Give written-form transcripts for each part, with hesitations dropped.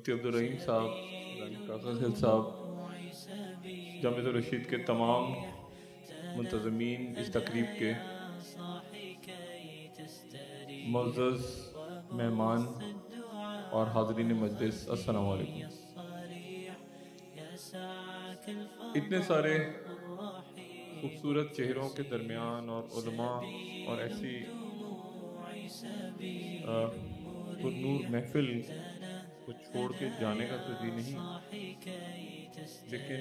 مفتی عبدالرحیم صاحب، کاغذ ہل صاحب، جامعۃ الرشید کے تمام منتظمین اس تقریب کے، معزز مہمان اور حاضرین مجلس، السلام علیکم۔ اتنے سارے خوبصورت چہروں کے درمیان اور علماء اور ایسی پرنور محفل کو چھوڑ کے جانے کا تو جی نہیں، لیکن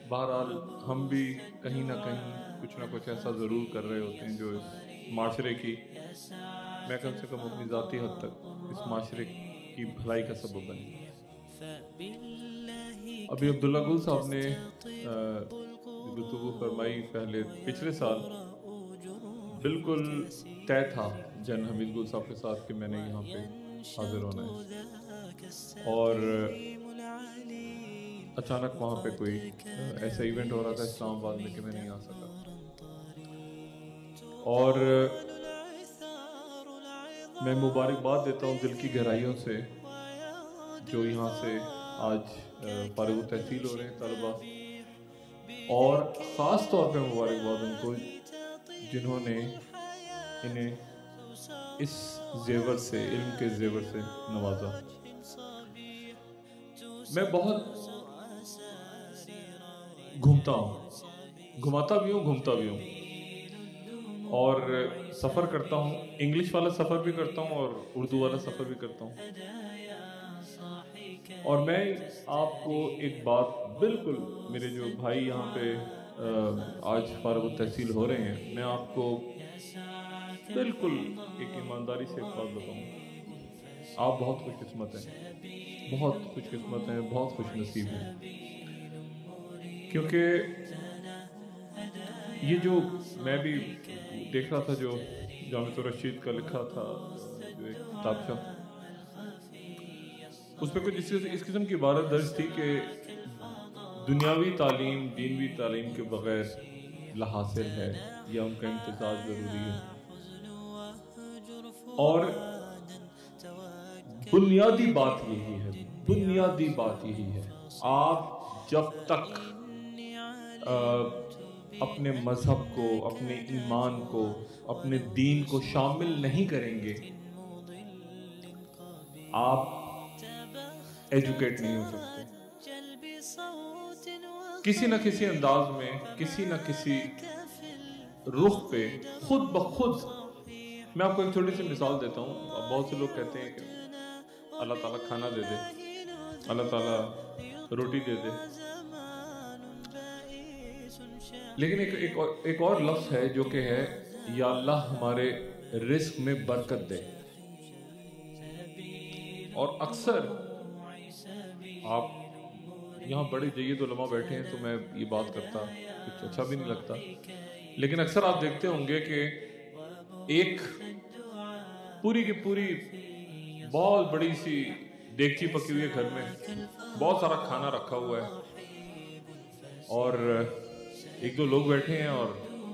بہرحال ہم بھی کہیں نہ کچھ ایسا ضرور کر رہے ہوتے ہیں جو اس معاشرے کی، میں کم سے کم اپنی ذاتی حد تک اس معاشرے کی بھلائی کا سبب بنے۔ ابھی عبداللہ گل صاحب نے گفتگو فرمائی پچھلے سال بالکل طے تھا جن حمید گل صاحب کے ساتھ کہ میں نے یہاں پہ حاضر ہونا ہے، اور اچانک وہاں پہ کوئی ایسا ایونٹ ہو رہا تھا اسلام آباد میں کہ میں نہیں آ سکا، اور میں مبارکباد دیتا ہوں دل کی گہرائیوں سے جو یہاں سے آج فارغ التحصیل ہو رہے ہیں طلبہ، اور خاص طور پہ مبارکباد ان کو جنہوں نے انہیں اس زیور سے، علم کے زیور سے نوازا۔ میں بہت گھماتا بھی ہوں، گھومتا بھی ہوں، اور سفر کرتا ہوں، انگلش والا سفر بھی کرتا ہوں اور اردو والا سفر بھی کرتا ہوں، اور میں آپ کو ایک بات بالکل، میرے جو بھائی یہاں پہ آج فارغ التحصیل ہو رہے ہیں، میں آپ کو بالکل ایک ایمانداری سے ایک بات بتاؤں، آپ بہت خوش قسمت ہیں، بہت خوش قسمت ہیں، بہت خوش نصیب ہیں، کیونکہ یہ جو میں بھی دیکھ رہا تھا جو جامعۃ الرشید کا لکھا تھا جو ایک کتابچہ، اس پہ کچھ اس قسم کی عبارت درج تھی کہ دنیاوی تعلیم دینوی تعلیم کے بغیر لاحاصل ہے یا ان کا امتزاج ضروری ہے، اور بنیادی بات یہی ہے، آپ جب تک اپنے مذہب کو، اپنے ایمان کو، اپنے دین کو شامل نہیں کریں گے، آپ ایجوکیٹ نہیں ہو سکتے۔ کسی نہ کسی انداز میں، کسی نہ کسی رخ پہ، خود بخود، میں آپ کو ایک چھوٹی سی مثال دیتا ہوں۔ بہت سے لوگ کہتے ہیں کہ اللہ تعالیٰ کھانا دے دے، اللہ تعالیٰ روٹی دے دے، لیکن ایک اور لفظ ہے جو کہ ہے یا اللہ ہمارے رزق میں برکت دے، اور اکثر آپ یہاں بڑے جید علماء بیٹھے ہیں تو میں یہ بات کرتا کچھ اچھا بھی نہیں لگتا، لیکن اکثر آپ دیکھتے ہوں گے کہ ایک پوری کی پوری بہت بڑی سی دیگچی پکی ہوئی ہے گھر میں، بہت سارا کھانا رکھا ہوا ہے، اور ایک دو لوگ بیٹھے ہیں اور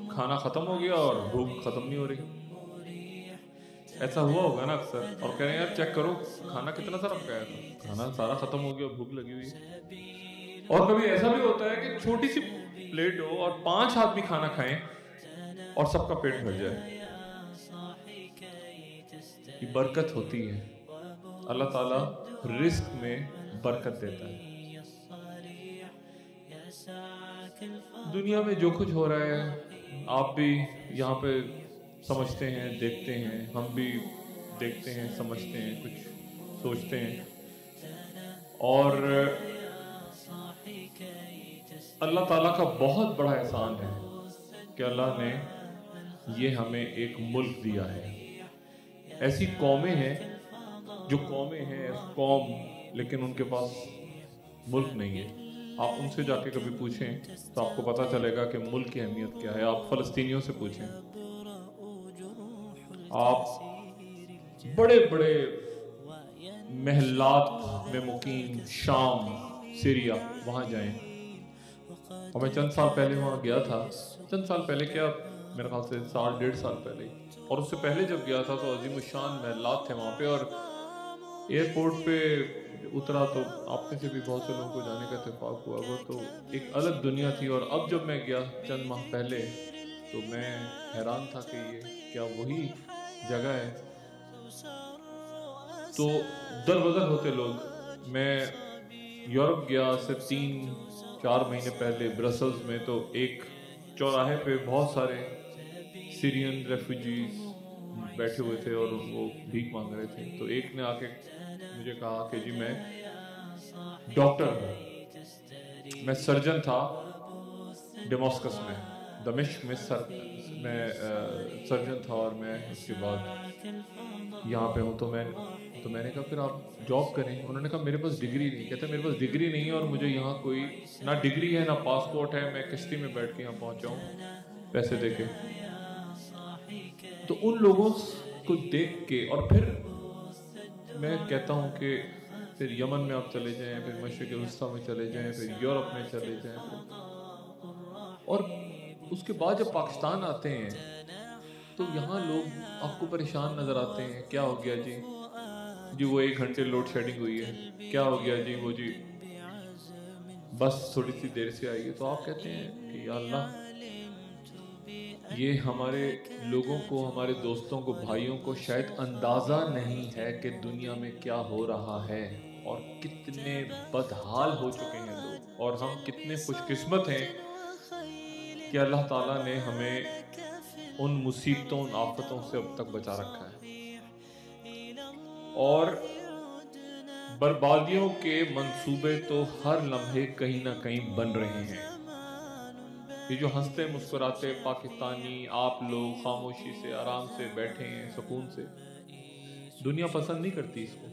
کھانا ختم ہو گیا اور بھوک ختم نہیں ہو رہی۔ ایسا ہوا ہوگا نا اکثر، اور کہہ رہے ہیں یار چیک کرو کھانا کتنا سارا پکایا تھا، کھانا سارا ختم ہو گیا، بھوک لگی ہوئی۔ اور کبھی ایسا بھی ہوتا ہے کہ چھوٹی سی پلیٹ ہو اور 5 آدمی کھانا کھائیں اور سب کا پیٹ بھر جائے۔ یہ برکت ہوتی ہے، اللہ تعالیٰ رزق میں برکت دیتا ہے۔ دنیا میں جو کچھ ہو رہا ہے آپ بھی یہاں پہ سمجھتے ہیں، دیکھتے ہیں، ہم بھی دیکھتے ہیں، سمجھتے ہیں، کچھ سوچتے ہیں، اور اللہ تعالیٰ کا بہت بڑا احسان ہے کہ اللہ نے یہ ہمیں ایک ملک دیا ہے۔ ایسی قومیں ہیں جو قوم لیکن ان کے پاس ملک نہیں ہے۔ آپ ان سے جا کے کبھی پوچھیں تو آپ کو پتہ چلے گا کہ ملک کی اہمیت کیا ہے۔ آپ فلسطینیوں سے پوچھیں، آپ بڑے بڑے محلات میں مقیم شام، سیریا، وہاں جائیں، اور میں چند سال پہلے وہاں گیا تھا، چند سال پہلے کیا، میرے خیال سے 1.5 سال پہلے، اور اس سے پہلے جب گیا تھا تو عظیم الشان محلات تھے وہاں پہ، اور ایئرپورٹ پہ اترا تو آپ میں سے بھی بہت سے لوگوں کو جانے کا اتفاق ہوا، وہ تو ایک الگ دنیا تھی، اور اب جب میں گیا چند ماہ پہلے تو میں حیران تھا کہ یہ کیا وہی جگہ ہے. تو در بدر ہوتے لوگ. میں یورپ گیا سے 3-4 مہینے پہلے برسلز میں، تو ایک چوراہے پہ بہت سارے سیرین ریفیوجیز بیٹھے ہوئے تھے اور وہ بھیک مانگ رہے تھے. تو ایک نے آ کے مجھے کہا کہ جی میں ڈاکٹر ہوں، میں سرجن تھا ڈیماسکس میں، دمشق میں میں سرجن تھا، اور میں اس کے بعد یہاں پہ ہوں. تو میں نے کہا پھر آپ جاب کریں. انہوں نے کہا میرے پاس ڈگری نہیں. کہتے میرے پاس ڈگری نہیں ہے اور مجھے یہاں کوئی نہ ڈگری ہے نہ پاسپورٹ ہے، میں کشتی میں بیٹھ کے یہاں پہنچا ہوں پیسے دے کے. تو ان لوگوں کو دیکھ کے، اور پھر میں کہتا ہوں کہ پھر یمن میں آپ چلے جائیں، پھر مشرق وسطیٰ میں چلے جائیں، پھر یورپ میں چلے جائیں، اور اس کے بعد جب پاکستان آتے ہیں تو یہاں لوگ آپ کو پریشان نظر آتے ہیں. کیا ہو گیا جی وہ 1 گھنٹے لوڈ شیڈنگ ہوئی ہے. کیا ہو گیا جی وہ جی بس تھوڑی سی دیر سے آئی ہے. تو آپ کہتے ہیں کہ یا اللہ، یہ ہمارے لوگوں کو، ہمارے دوستوں کو، بھائیوں کو شاید اندازہ نہیں ہے کہ دنیا میں کیا ہو رہا ہے اور کتنے بدحال ہو چکے ہیں لوگ، اور ہم کتنے خوش قسمت ہیں کہ اللہ تعالیٰ نے ہمیں ان مصیبتوں، ان آفتوں سے اب تک بچا رکھا ہے. اور بربادیوں کے منصوبے تو ہر لمحے کہیں نہ کہیں بن رہے ہیں. یہ جو ہنستے مسکراتے پاکستانی آپ لوگ خاموشی سے آرام سے بیٹھے ہیں سکون سے، دنیا پسند نہیں کرتی اس کو.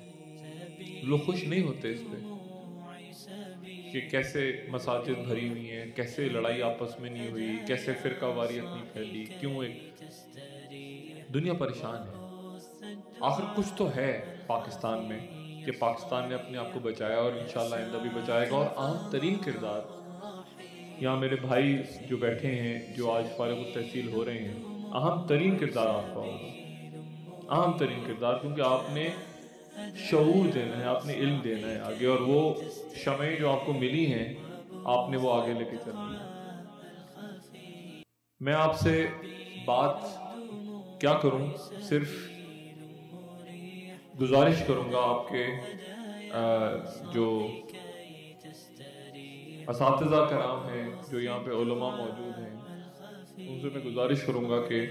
لوگ خوش نہیں ہوتے اس پہ کہ کیسے مساجد بھری ہوئی ہیں، کیسے لڑائی آپس میں نہیں ہوئی، کیسے فرقہ واریت نہیں پھیلی، کیوں ایک دنیا پریشان ہے. آخر کچھ تو ہے پاکستان میں کہ پاکستان نے اپنے آپ کو بچایا اور انشاءاللہ آئندہ بھی بچائے گا. اور اہم ترین کردار، یہاں میرے بھائی جو بیٹھے ہیں جو آج فارغ التحصیل ہو رہے ہیں، اہم ترین کردار آپ کا ہوگا، اہم ترین کردار، کیونکہ آپ نے شعور دینا ہے، آپ نے علم دینا ہے آگے، اور وہ شمعیں جو آپ کو ملی ہیں آپ نے وہ آگے لے کے چلنی ہے. میں آپ سے بات کیا کروں، صرف گزارش کروں گا آپ کے جو اساتذہ کرام ہیں، جو یہاں پہ علماء موجود ہیں، ان سے میں گزارش کروں گا کہ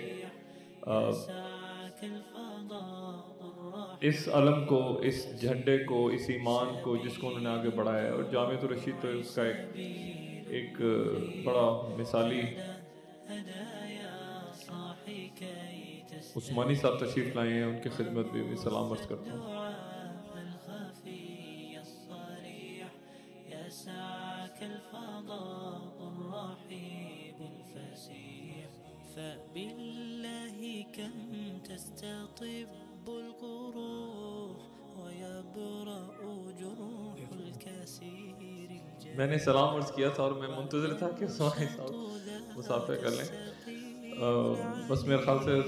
اس علم کو، اس جھنڈے کو، اس ایمان کو جس کو انہوں نے آگے بڑھایا ہے، اور جامعۃ الرشید تو اس کا ایک بڑا مثالی عثمانی صاحب تشریف لائے ہیں، ان کی خدمت بھی سلام عرض کرتا ہوں. میں نے سلام عرض کیا تھا اور میں منتظر تھا کہ عثمانی صاحب مسافہ کر لیں. بس میرے خیال سے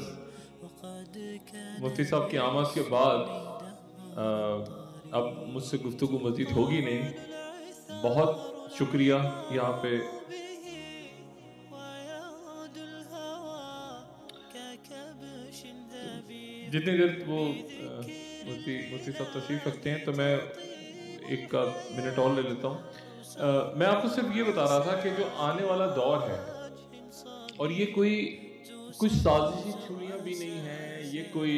مفتی صاحب کی آمد کے بعد اب مجھ سے گفتگو مزید ہوگی نہیں. بہت شکریہ. یہاں پہ جتنی دیر وہ مفتی صاحب تشریف رکھتے ہیں تو میں 1 منٹ اور لے لیتا ہوں. میں آپ کو صرف یہ بتا رہا تھا کہ جو آنے والا دور ہے، اور یہ کوئی سازشی چھڑیاں بھی نہیں ہیں، یہ کوئی،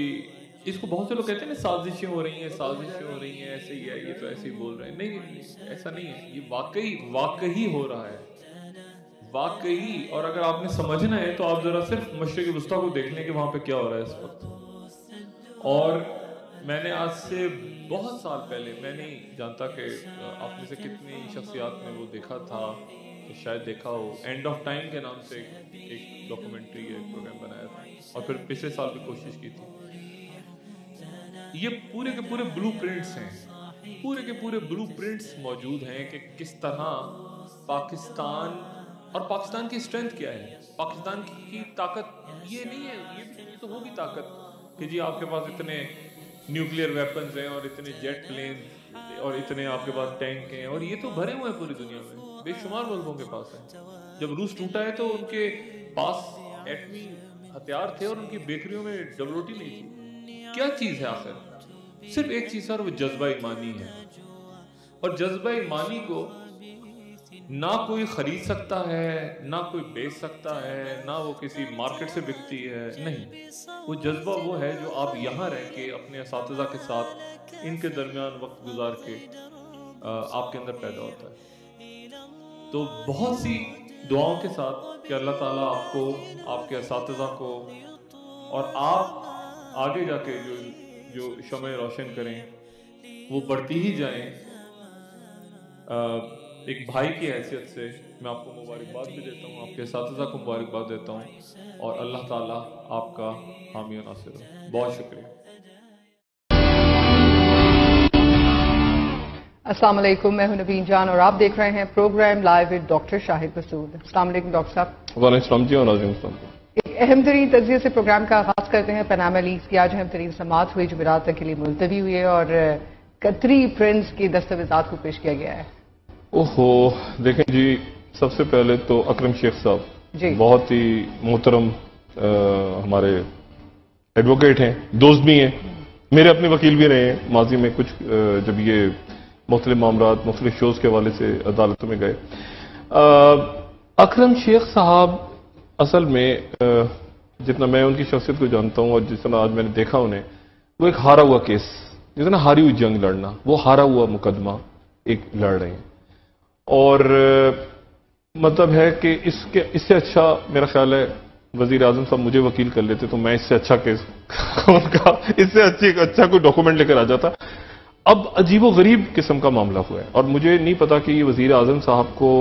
اس کو بہت سے لوگ کہتے ہیں نا سازشیں ہو رہی ہیں، سازشیں ہو رہی ہیں، ایسے ہی ہے، یہ تو ایسے ہی بول رہے ہیں. نہیں، ایسا نہیں ہے. یہ واقعی ہو رہا ہے، واقعی. اور اگر آپ نے سمجھنا ہے تو آپ ذرا صرف مشرق وسطیٰ کو دیکھ لیں کہ وہاں پہ کیا ہو رہا ہے اس وقت. اور میں نے آج سے بہت سال پہلے، میں نہیں جانتا کہ آپ میں سے کتنی شخصیات نے وہ دیکھا تھا، شاید دیکھا ہو، اینڈ آف ٹائم کے نام سے ایک ڈاکومنٹری، ایک پروگرام بنایا تھا، اور پھر پچھلے سال بھی کوشش کی تھی. یہ پورے کے پورے بلو پرنٹس ہیں، پورے کے پورے بلو پرنٹس موجود ہیں کہ کس طرح پاکستان، اور پاکستان کی اسٹرینتھ کیا ہے، پاکستان کی طاقت یہ نہیں ہے. یہ تو ہوگی طاقت کہ جی آپ کے پاس اتنے نیوکلیئر ویپنز ہیں اور اتنے جیٹ پلین اور اتنے آپ کے پاس ٹینک ہیں، اور یہ تو بھرے ہوئے ہیں پوری دنیا میں، بے شمار ملکوں کے پاس ہیں۔ جب روس ٹوٹا ہے تو ان کے پاس ایٹمی ہتھیار تھے اور ان کی بیکریوں میں ڈبل روٹی نہیں تھی۔ کیا چیز ہے آخر؟ صرف ایک چیز ہے، اور وہ جذبہ ایمانی ہے، اور جذبہ ایمانی کو نہ کوئی خرید سکتا ہے، نہ کوئی بیچ سکتا ہے، نہ وہ کسی مارکیٹ سے بکتی ہے، نہیں۔ وہ جذبہ وہ ہے جو آپ یہاں رہ کے اپنے اساتذہ کے ساتھ ان کے درمیان وقت گزار کے آپ کے اندر پیدا ہوتا ہے۔ تو بہت سی دعاؤں کے ساتھ کہ اللہ تعالیٰ آپ کو، آپ کے اساتذہ کو، اور آپ آگے جا کے جو شمع روشن کریں وہ بڑھتی ہی جائیں۔ ایک بھائی کی حیثیت سے میں آپ کو مبارکباد بھی دیتا ہوں، آپ کے اساتذہ کو مبارکباد دیتا ہوں، اور اللہ تعالیٰ آپ کا حامی و ناصر ہو۔ بہت شکریہ۔ السلام علیکم، میں ہوں نوین جان اور آپ دیکھ رہے ہیں پروگرام لائیو ود ڈاکٹر شاہد مسعود۔ السلام علیکم ڈاکٹر صاحب۔ وعلیکم السلام جی، اور ناظرین السلام۔ ایک اہم ترین تجزیے سے پروگرام کا آغاز کرتے ہیں۔ پاناما لیکس کی آج اہم ترین سماعت ہوئی جو رات تک کے لیے ملتوی ہوئی ہے، اور قطری پرنس کی دستاویزات کو پیش کیا گیا ہے۔ اوہو، دیکھیں جی، سب سے پہلے تو اکرم شیخ صاحب جی بہت ہی محترم ہمارے ایڈوکیٹ ہیں، دوست بھی ہیں، میرے اپنے وکیل بھی رہے ہیں ماضی میں، کچھ جب یہ مختلف معاملات مختلف شوز کے حوالے سے عدالتوں میں گئے۔ اکرم شیخ صاحب اصل میں جتنا میں ان کی شخصیت کو جانتا ہوں اور جس طرح آج میں نے دیکھا انہیں، وہ ایک ہارا ہوا کیس، جتنا ہاری ہوئی جنگ لڑنا، وہ ہارا ہوا مقدمہ ایک لڑ رہے ہیں، اور مطلب ہے کہ اس سے اچھا میرا خیال ہے وزیر اعظم صاحب مجھے وکیل کر لیتے تو میں اس سے اچھا کیس ان کا، اس سے اچھا کوئی ڈاکومنٹ لے کر آ جاتا۔ اب عجیب و غریب قسم کا معاملہ ہوا ہے، اور مجھے نہیں پتا کہ یہ وزیر اعظم صاحب کو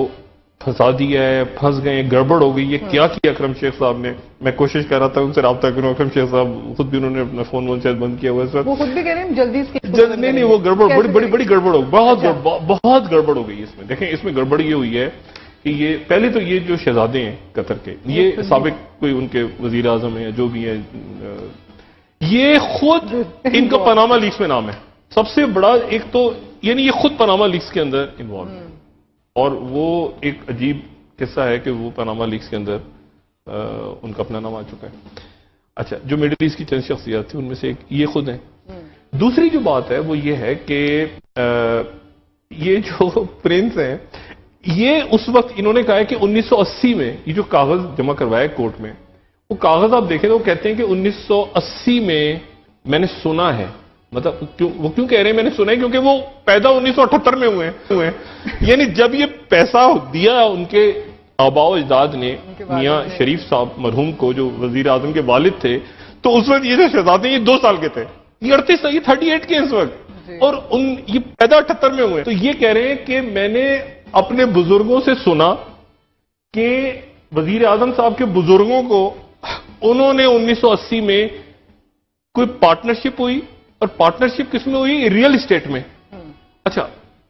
پھنسا دیا ہے، پھنس گئے، گڑبڑ ہو گئی، یہ کیا کیا اکرم شیخ صاحب نے۔ میں کوشش کر رہا تھا ان سے رابطہ کروں، اکرم شیخ صاحب خود بھی انہوں نے اپنا فون شاید بند کیا ہوا ہے اس وقت، وہ خود بھی کہہ رہے ہیں جلدی اس کی نہیں وہ گڑبڑ بڑی گڑبڑ ہو، بہت گڑبڑ ہو گئی اس میں۔ دیکھیں اس میں گڑبڑ یہ ہوئی ہے کہ یہ پہلے تو یہ جو شہزادے ہیں قطر کے، یہ سابق کوئی ان کے وزیر اعظم ہیں جو بھی ہیں، یہ خود ان کا پاناما لیکس میں نام ہے سب سے بڑا ایک تو، یعنی یہ خود پاناما لیکس کے اندر انوالو ہے، اور وہ ایک عجیب قصہ ہے کہ وہ پاناما لیکس کے اندر ان کا اپنا نام آ چکا ہے۔ اچھا، جو مڈل ایسٹ کی چند شخصیات تھیں ان میں سے ایک یہ خود ہیں۔ دوسری جو بات ہے وہ یہ ہے کہ یہ جو پرنس ہیں، یہ اس وقت انہوں نے کہا ہے کہ 1980 میں یہ جو کاغذ جمع کروایا کورٹ میں، وہ کاغذ آپ دیکھیں تو وہ کہتے ہیں کہ 1980 میں میں نے سنا ہے، مطلب وہ کیوں کہہ رہے ہیں میں نے سنا ہے، کیونکہ وہ پیدا 1978 میں ہوئے ہیں، یعنی جب یہ پیسہ دیا ان کے آباء و اجداد نے میاں شریف صاحب مرحوم کو جو وزیر اعظم کے والد تھے، تو اس وقت یہ جو شہزادے یہ 2 سال کے تھے، یہ 38 کے اس وقت، اور یہ پیدا 78 میں ہوئے، تو یہ کہہ رہے ہیں کہ میں نے اپنے بزرگوں سے سنا کہ وزیر اعظم صاحب کے بزرگوں کو انہوں نے 1980 میں کوئی پارٹنرشپ ہوئی، اور پارٹنرشپ کس میں ہوئی؟ ریئل اسٹیٹ میں۔ اچھا،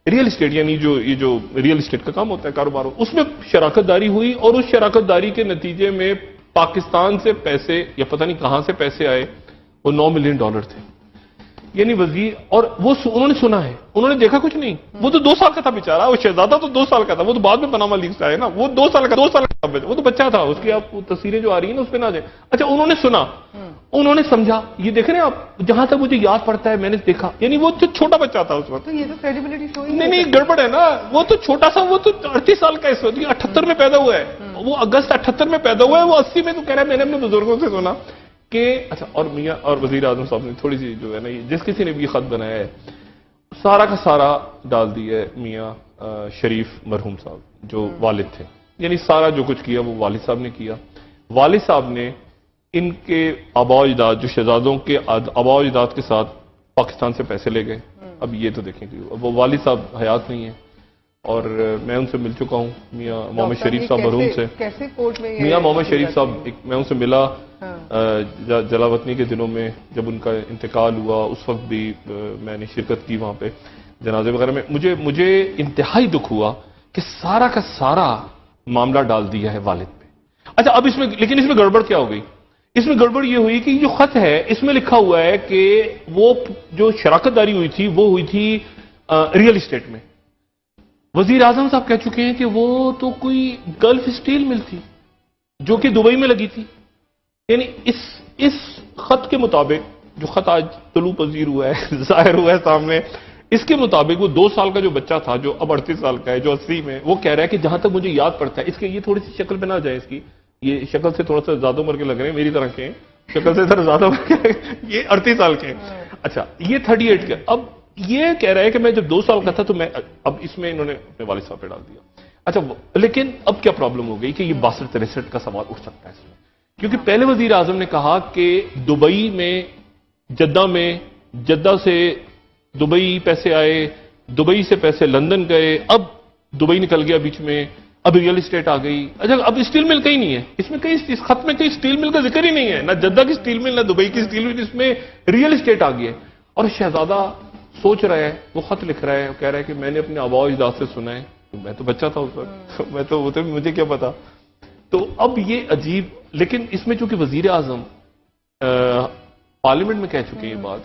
ریئل اسٹیٹ یعنی یہ جو ریئل اسٹیٹ کا کام ہوتا ہے کاروبار، اس میں شراکت داری ہوئی، اور اس شراکت داری کے نتیجے میں پاکستان سے پیسے یا پتہ نہیں کہاں سے پیسے آئے، وہ $9 ملین تھے، یعنی وزیر، اور وہ انہوں نے سنا ہے، انہوں نے دیکھا کچھ نہیں، وہ تو 2 سال کا تھا بیچارہ، وہ شہزادہ تو 2 سال کا تھا، وہ تو بعد میں پاناما لیکس آئے نا، وہ 2 سال کا وہ تو بچہ تھا، اس کی آپ تصویریں جو آ رہی ہیں نا اس پہ نہ جائیں۔ اچھا، انہوں نے سنا، انہوں نے سمجھا، یہ دیکھ رہے ہیں آپ، جہاں تک مجھے یاد پڑتا ہے میں نے دیکھا، یعنی وہ تو چھوٹا بچہ تھا اس وقت، تو یہ تو کریڈیبلٹی شو ہی نہیں گڑبڑ ہے نا، وہ تو چھوٹا سا، وہ تو 38 سال کا اس وقت، 78 میں پیدا ہوا ہے، وہ اگست 78 میں پیدا ہوا ہے، وہ 80 میں تو کہہ رہا ہے میں نے اپنے بزرگوں سے سنا کہ اچھا، اور میاں اور وزیر اعظم صاحب نے تھوڑی سی جو ہے نا، جس کسی نے بھی خط بنایا ہے سارا کا سارا ڈال دیا ہے میاں شریف مرحوم صاحب جو والد تھے، یعنی سارا جو کچھ کیا وہ والد صاحب نے کیا۔ والد صاحب نے ان کے آباء و اجداد، جو شہزادوں کے آباء و اجداد کے ساتھ پاکستان سے پیسے لے گئے۔ اب یہ تو دیکھیں کہ وہ والد صاحب حیات نہیں ہیں، اور میں ان سے مل چکا ہوں، میاں محمد شریف صاحب مرحوم سے، کیسے کورٹ میں میاں محمد شریف صاحب، میں ان سے ملا جلاوطنی کے دنوں میں جب ان کا انتقال ہوا، اس وقت بھی میں نے شرکت کی وہاں پہ جنازے وغیرہ میں۔ مجھے انتہائی دکھ ہوا کہ سارا کا سارا معاملہ ڈال دیا ہے والد پہ۔ اچھا، اب اس میں لیکن اس میں گڑبڑ کیا ہو گئی؟ اس میں گڑبڑ یہ ہوئی کہ یہ جو خط ہے اس میں لکھا ہوا ہے کہ وہ جو شراکت داری ہوئی تھی وہ ہوئی تھی ریئل اسٹیٹ میں وزیر اعظم صاحب کہہ چکے ہیں کہ وہ تو کوئی گلف اسٹیل مل تھی جو کہ دبئی میں لگی تھی. یعنی اس خط کے مطابق، جو خط آج طلوع پذیر ہوا ہے، ظاہر ہوا ہے سامنے، اس کے مطابق وہ 2 سال کا جو بچہ تھا جو اب 38 سال کا ہے، جو 80 میں، وہ کہہ رہا ہے کہ جہاں تک مجھے یاد پڑتا ہے، اس کے یہ تھوڑی سی شکل پہ نہ جائے، اس کی یہ شکل سے تھوڑا سا زیادہ عمر کے لگ رہے ہیں، میری طرح کے ہیں، شکل سے ذرا زیادہ عمر کے، یہ 38 سال کے ہیں. اچھا یہ 38 کے. اب یہ کہہ رہا ہے کہ میں جب 2 سال کا تھا تو میں، اب اس میں انہوں نے اپنے والد صاحب پہ ڈال دیا. اچھا لیکن اب کیا پرابلم ہو گئی کہ یہ 62-63 کا سوال اٹھ سکتا ہے اس میں، کیونکہ پہلے وزیر اعظم نے کہا کہ دبئی میں، جدہ سے دبئی پیسے آئے، دبئی سے پیسے لندن گئے، اب دبئی نکل گیا بیچ میں، اب ریئل اسٹیٹ آ گئی. اچھا اب اسٹیل مل کہیں نہیں ہے اس میں، کہیں اس خط میں کہیں اسٹیل مل کا ذکر ہی نہیں ہے، نہ جدہ کی اسٹیل مل، نہ دبئی کی اسٹیل مل، اس میں ریئل اسٹیٹ آ گئی ہے. اور شہزادہ سوچ رہا ہے، وہ خط لکھ رہا ہے، کہہ رہا ہے کہ میں نے اپنے آباء و اجداد سے سنا ہے، میں تو بچہ تھا اس وقت، میں تو وہ تو مجھے کیا پتا. تو اب یہ عجیب، لیکن اس میں چونکہ وزیر اعظم پارلیمنٹ میں کہہ چکے ہیں یہ بات،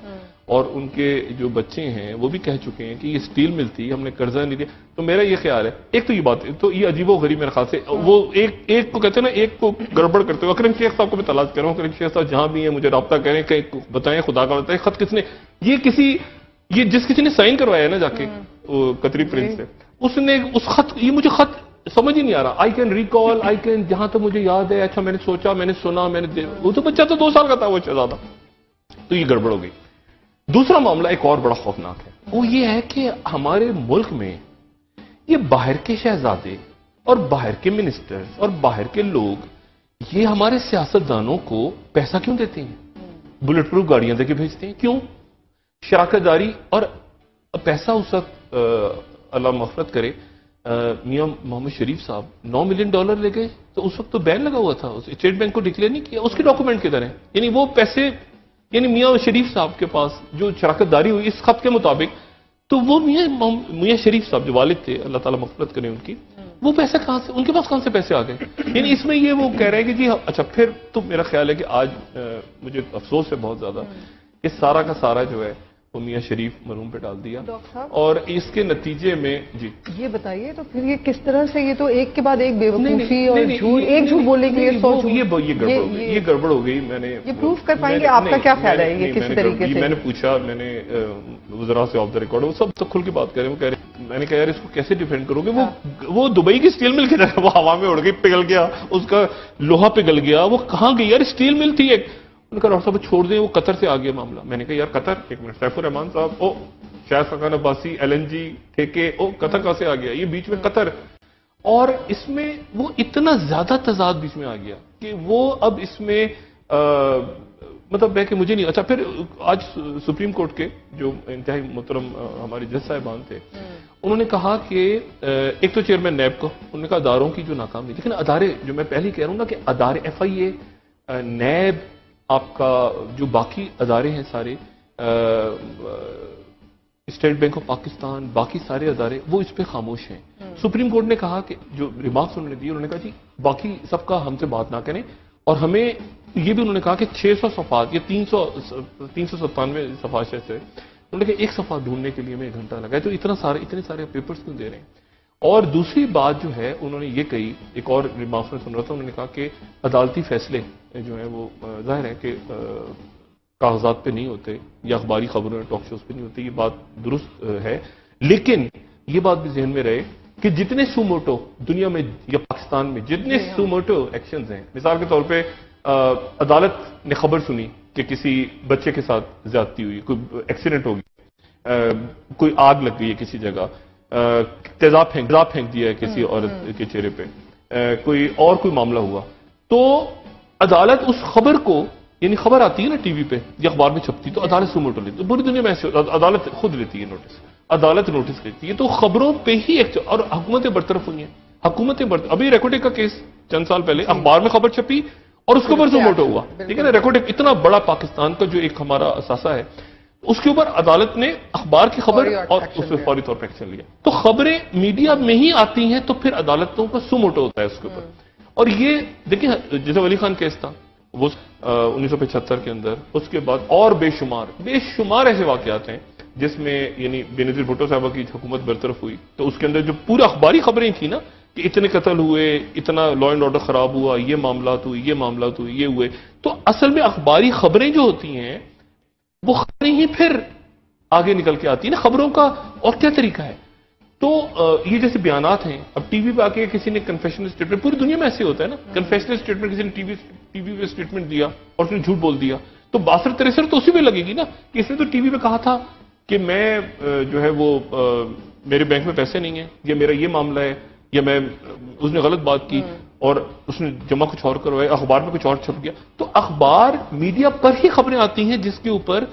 اور ان کے جو بچے ہیں وہ بھی کہہ چکے ہیں کہ یہ اسٹیل ملتی، ہم نے قرضہ نہیں دیا. تو میرا یہ خیال ہے، ایک تو یہ بات، تو یہ عجیب و غریب میرے خیال سے، وہ ایک کو کہتے ہیں نا، ایک کو گڑبڑ کرتے ہوئے، اکرم شیخ صاحب کو میں تلاش کر رہا ہوں، اکرم شیخ صاحب جہاں بھی ہیں مجھے رابطہ کریں، کہ بتائیں خدا کا بتائیں خط کس نے، یہ جس کسی نے سائن کروایا ہے نا جا کے قطری پرنس سے، اس نے اس خط، یہ مجھے خط سمجھ ہی نہیں آ رہا. آئی کین ریکال، جہاں تک مجھے یاد ہے، اچھا میں نے سوچا، میں نے سنا، وہ تو بچہ تو 2 سال کا تھا وہ شہزادہ. تو یہ گڑبڑ ہو گئی. دوسرا معاملہ ایک اور بڑا خوفناک ہے، وہ یہ ہے کہ ہمارے ملک میں یہ باہر کے شہزادے اور باہر کے منسٹر اور باہر کے لوگ، یہ ہمارے سیاستدانوں کو پیسہ کیوں دیتے ہیں؟ بلٹ پروف گاڑیاں دے کے بھیجتے ہیں، کیوں؟ شراکت داری. اور پیسہ اس وقت اللہ مغفرت کرے میاں محمد شریف صاحب $9 ملین لے گئے، تو اس وقت تو بین لگا ہوا تھا، اسٹیٹ بینک کو ڈکلیئر نہیں کیا، اس کے ڈاکومنٹ کدھر ہیں؟ یعنی وہ پیسے، یعنی میاں شریف صاحب کے پاس جو شراکت داری ہوئی اس خط کے مطابق، تو وہ میاں شریف صاحب جو والد تھے، اللہ تعالیٰ مغفرت کریں ان کی، وہ پیسے کہاں سے، ان کے پاس کہاں سے پیسے آ گئے؟ یعنی اس میں یہ وہ کہہ رہے ہیں کہ جی اچھا. پھر تو میرا خیال ہے کہ آج مجھے افسوس ہے بہت زیادہ کہ سارا کا سارا جو ہے وہ میاں شریف مرحوم پہ ڈال دیا، اور اس کے نتیجے میں جی یہ بتائیے تو پھر یہ کس طرح سے، یہ تو ایک کے بعد ایک بے وقوفی اور جھوٹ، ایک جھوٹ بولنے کے لیے یہ گڑبڑ ہو گئی. میں نے یہ پروف کر پائیں گے؟ آپ کا کیا خیال ہے یہ کس طریقے سے؟ میں نے پوچھا، میں نے وزراء سے آف دا ریکارڈ، وہ سب کھل کے بات کریں، وہ کہہ رہے، میں نے کہا یار اس کو کیسے ڈیفینڈ کرو گے؟ وہ دبئی کی اسٹیل مل کے وہ ہوا میں اڑ گئی، پگھل گیا، اس کا لوہا پگھل گیا، وہ کہاں گئی یار؟ اسٹیل مل تھی ایک. ان کا ڈاکٹر صاحب چھوڑ دیں، وہ قطر سے آ گیا معاملہ. میں نے کہا یار قطر، ایک منٹ، سیف الرحمان صاحب، شاہد خاقان عباسی، LNG ٹھیکے، قطر کہاں سے آ گیا؟ یہ بیچ میں قطر. اور اس میں وہ اتنا زیادہ تضاد بیچ میں آ گیا کہ وہ اب اس میں مطلب ہے کہ مجھے نہیں. اچھا پھر آج سپریم کورٹ کے جو انتہائی محترم ہمارے جج صاحبان تھے، انہوں نے کہا کہ ایک تو چیئرمین نیب کو، انہوں نے کہا اداروں کی جو ناکامی، لیکن ادارے جو میں پہلے کہہ رہا ہوں نا کہ ادارے FIA، نیب، آپ کا جو باقی ادارے ہیں سارے، اسٹیٹ بینک آف پاکستان، باقی سارے ادارے، وہ اس پہ خاموش ہیں. سپریم کورٹ نے کہا کہ جو ریمارکس انہوں نے دی، انہوں نے کہا جی باقی سب کا ہم سے بات نہ کریں، اور ہمیں یہ بھی انہوں نے کہا کہ 600 صفحات، یہ 397 صفحات سے انہوں نے کہا ایک صفحہ ڈھونڈنے کے لیے ہمیں 1 گھنٹہ لگا ہے، تو اتنے سارے پیپرز کیوں دے رہے ہیں؟ اور دوسری بات جو ہے انہوں نے یہ کہی، ایک اور ریمارکس میں سن رہا تھا، انہوں نے کہا کہ عدالتی فیصلے جو ہیں وہ ظاہر ہے کہ کاغذات پہ نہیں ہوتے یا اخباری خبروں ٹاک شوز پہ نہیں ہوتے، یہ بات درست ہے، لیکن یہ بات بھی ذہن میں رہے کہ جتنے سوموٹو دنیا میں یا پاکستان میں جتنے سوموٹو ایکشنز ہیں، مثال کے طور پہ عدالت نے خبر سنی کہ کسی بچے کے ساتھ زیادتی ہوئی، کوئی ایکسیڈنٹ ہو گیا، کوئی آگ لگ گئی ہے کسی جگہ، تیزاب پھینک دیا ہے کسی عورت کے چہرے پہ، کوئی معاملہ ہوا، تو عدالت اس خبر کو، یعنی خبر آتی ہے نا ٹی وی پہ یا اخبار میں چھپتی، تو عدالت سوموٹو لیتی ہے. پوری دنیا میں عدالت خود لیتی ہے نوٹس، عدالت نوٹس لیتی ہے، تو خبروں پہ ہی اور حکومتیں برطرف ہوئی ہیں، ابھی ریکوٹک کا کیس چند سال پہلے اخبار میں خبر چھپی اور اس کے اوپر سوموٹو ہوا، ٹھیک ہے نا. ریکوٹک اتنا بڑا پاکستان کا جو ایک ہمارا اثاثہ ہے، اس کے اوپر عدالت نے اخبار کی خبر اور اس پہ فوری طور پہ ایکشن لیا. تو خبریں میڈیا میں ہی آتی ہیں تو پھر عدالتوں کا سوموٹو ہوتا ہے اس کے اوپر. اور یہ دیکھیں جیسے ولی خان کیس تھا وہ 1975 کے اندر، اس کے بعد اور بے شمار ایسے واقعات ہیں جس میں یعنی بینظیر بھٹو صاحبہ کی حکومت برطرف ہوئی تو اس کے اندر جو پورا اخباری خبریں تھیں نا کہ اتنے قتل ہوئے، اتنا لا اینڈ آرڈر خراب ہوا، یہ معاملات ہوئے، یہ معاملات ہوئے، یہ ہوئے، تو اصل میں اخباری خبریں جو ہوتی ہیں وہ خبریں ہی پھر آگے نکل کے آتی ہیں نا خبروں کا. اور کیا طریقہ ہے؟ تو یہ جیسے بیانات ہیں، اب ٹی وی پہ آ کے کسی نے کنفیشنل اسٹیٹمنٹ، پوری دنیا میں ایسے ہوتا ہے نا، کنفیشنل اسٹیٹمنٹ کسی نے ٹی وی پہ اسٹیٹمنٹ دیا اور اس نے جھوٹ بول دیا تو 62-63 تو اسی پہ لگے گی نا کہ اس نے تو ٹی وی پہ کہا تھا کہ میں جو ہے وہ میرے بینک میں پیسے نہیں ہیں، یا میرا یہ معاملہ ہے، یا میں اس نے غلط بات کی اور اس نے جمع کچھ اور کروایا، اخبار میں کچھ اور چھپ گیا. تو اخبار میڈیا پر ہی خبریں آتی ہیں جس کے اوپر